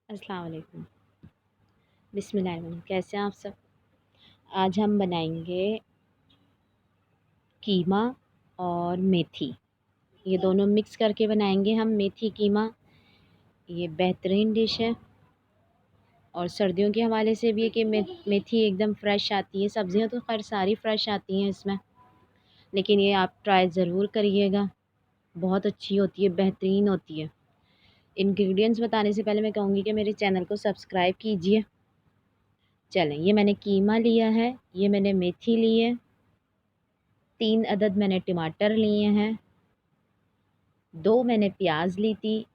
अस्सलाम वालेकुम। बिस्मिल्लाहिर्रहमानिर्रहीम। कैसे हैं आप सब? आज हम बनाएंगे कीमा और मेथी। ये दोनों मिक्स करके बनाएंगे हम मेथी कीमा। ये बेहतरीन डिश है और सर्दियों के हवाले से भी है कि मेथी एकदम फ्रेश आती है। सब्जियां तो खैर सारी फ्रेश आती हैं इसमें, लेकिन ये आप ट्राई ज़रूर करिएगा। बहुत अच्छी होती है, बेहतरीन होती है। इंग्रेडिएंट्स बताने से पहले मैं कहूँगी कि मेरे चैनल को सब्सक्राइब कीजिए। चलें, ये मैंने कीमा लिया है, ये मैंने मेथी ली है, 3 अदद मैंने टमाटर लिए हैं, 2 मैंने प्याज ली थी,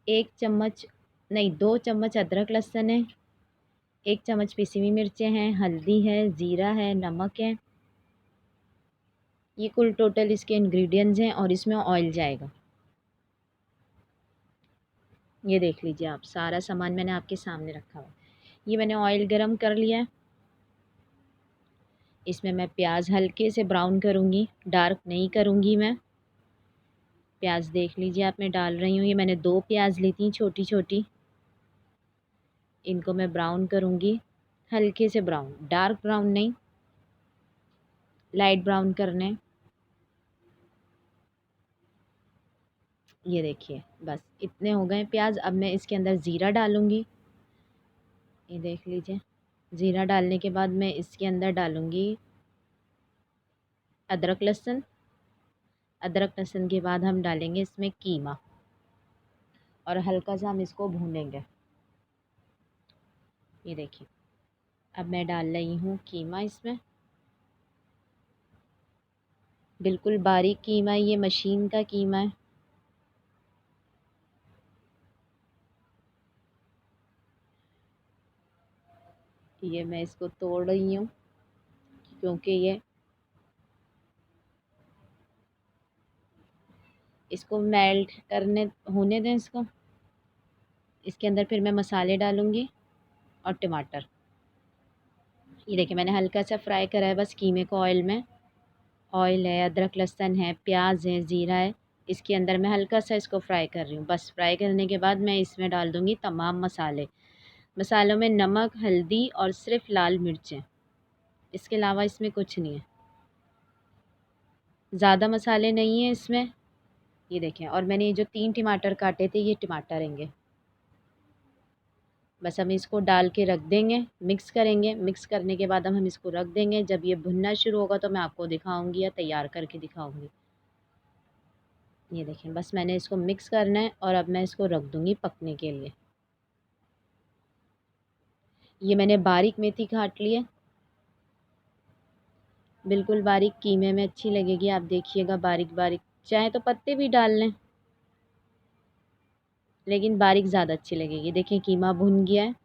1 चम्मच नहीं 2 चम्मच अदरक लहसुन है, 1 चम्मच पिसी हुई मिर्चें हैं, हल्दी है, ज़ीरा है, नमक है। ये कुल टोटल इसके इंग्रेडिएंट्स हैं और इसमें ऑयल जाएगा। ये देख लीजिए आप, सारा सामान मैंने आपके सामने रखा हुआ। ये मैंने ऑयल गरम कर लिया है। इसमें मैं प्याज हल्के से ब्राउन करूँगी, डार्क नहीं करूँगी मैं। प्याज देख लीजिए आप, मैं डाल रही हूँ। ये मैंने 2 प्याज ली थी छोटी छोटी, इनको मैं ब्राउन करूँगी, हल्के से ब्राउन, डार्क ब्राउन नहीं, लाइट ब्राउन करने। ये देखिए, बस इतने हो गए प्याज। अब मैं इसके अंदर ज़ीरा डालूँगी। ये देख लीजिए, ज़ीरा डालने के बाद मैं इसके अंदर डालूँगी अदरक लहसुन। अदरक लहसुन के बाद हम डालेंगे इसमें कीमा और हल्का सा हम इसको भूनेंगे। ये देखिए, अब मैं डाल रही हूँ कीमा इसमें। बिल्कुल बारीक कीमा है, ये मशीन का कीमा है। ये मैं इसको तोड़ रही हूँ क्योंकि ये इसको मेल्ट करने होने दें इसको। इसके अंदर फिर मैं मसाले डालूँगी और टमाटर। ये देखिए, मैंने हल्का सा फ्राई करा है बस कीमे को ऑयल में। ऑयल है, अदरक लहसुन है, प्याज है, ज़ीरा है। इसके अंदर मैं हल्का सा इसको फ्राई कर रही हूँ। बस फ्राई करने के बाद मैं इसमें डाल दूँगी तमाम मसाले। मसालों में नमक, हल्दी और सिर्फ लाल मिर्चें, इसके अलावा इसमें कुछ नहीं है। ज़्यादा मसाले नहीं हैं इसमें। ये देखें, और मैंने ये जो 3 टमाटर काटे थे, ये टमाटर रहेंगे। बस हम इसको डाल के रख देंगे, मिक्स करेंगे। मिक्स करने के बाद हम इसको रख देंगे। जब ये भुनना शुरू होगा तो मैं आपको दिखाऊंगी या तैयार करके दिखाऊंगी। ये देखें, बस मैंने इसको मिक्स करना है और अब मैं इसको रख दूंगी पकने के लिए। ये मैंने बारीक मेथी काट ली है, बिल्कुल बारीक, कीमे में अच्छी लगेगी। आप देखिएगा, बारीक बारीक, चाहे तो पत्ते भी डाल लें, लेकिन बारीक ज़्यादा अच्छी लगेगी। देखें, कीमा भुन गया है।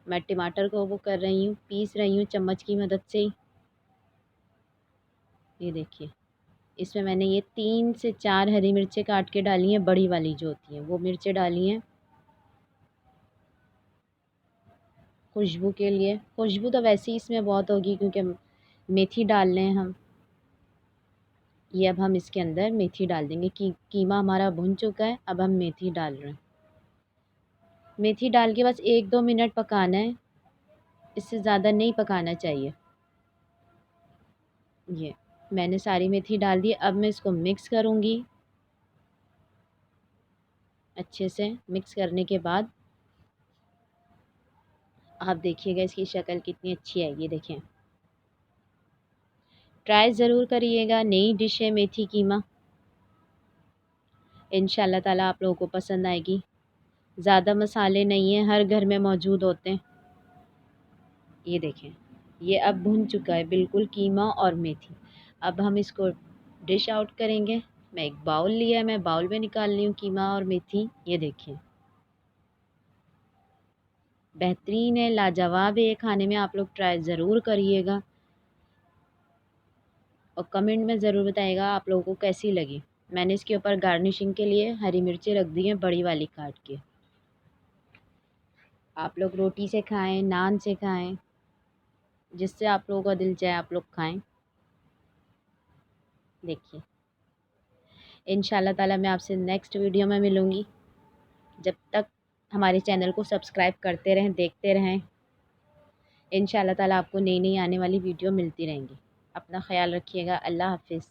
मैं टमाटर को वो कर रही हूँ, पीस रही हूँ चम्मच की मदद से ही। ये देखिए, इसमें मैंने ये 3 से 4 हरी मिर्चें काट के डाली हैं, बड़ी वाली जो होती हैं वो मिर्चें डाली हैं खुशबू के लिए। खुशबू तो वैसे ही इसमें बहुत होगी क्योंकि मेथी डाल रहे हैं हम। ये अब हम इसके अंदर मेथी डाल देंगे कि कीमा हमारा भुन चुका है। अब हम मेथी डाल रहे हैं। मेथी डाल के बस 1-2 मिनट पकाना है, इससे ज़्यादा नहीं पकाना चाहिए। ये मैंने सारी मेथी डाल दी। अब मैं इसको मिक्स करूँगी अच्छे से। मिक्स करने के बाद आप देखिएगा इसकी शक्ल कितनी अच्छी है। ये देखें, ट्राई ज़रूर करिएगा। नई डिश है मेथी कीमा, इंशाल्लाह ताला आप लोगों को पसंद आएगी। ज़्यादा मसाले नहीं हैं, हर घर में मौजूद होते हैं। ये देखें, ये अब भुन चुका है बिल्कुल कीमा और मेथी। अब हम इसको डिश आउट करेंगे। मैं एक बाउल लिया है, मैं बाउल में निकाल रही हूँ कीमा और मेथी। ये देखिए, बेहतरीन है, लाजवाब है। ये खाने में आप लोग ट्राई ज़रूर करिएगा और कमेंट में ज़रूर बताइएगा आप लोगों को कैसी लगी। मैंने इसके ऊपर गार्निशिंग के लिए हरी मिर्ची रख दी हैं बड़ी वाली काट के। आप लोग रोटी से खाएं, नान से खाएं, जिससे आप लोगों का दिल चाहे आप लोग खाएं। देखिए, इंशाल्लाह ताला मैं आपसे नेक्स्ट वीडियो में मिलूँगी। जब तक हमारे चैनल को सब्सक्राइब करते रहें, देखते रहें। इंशाअल्लाह ताला आपको नई नई आने वाली वीडियो मिलती रहेंगी। अपना ख़्याल रखिएगा। अल्लाह हाफ़िज़।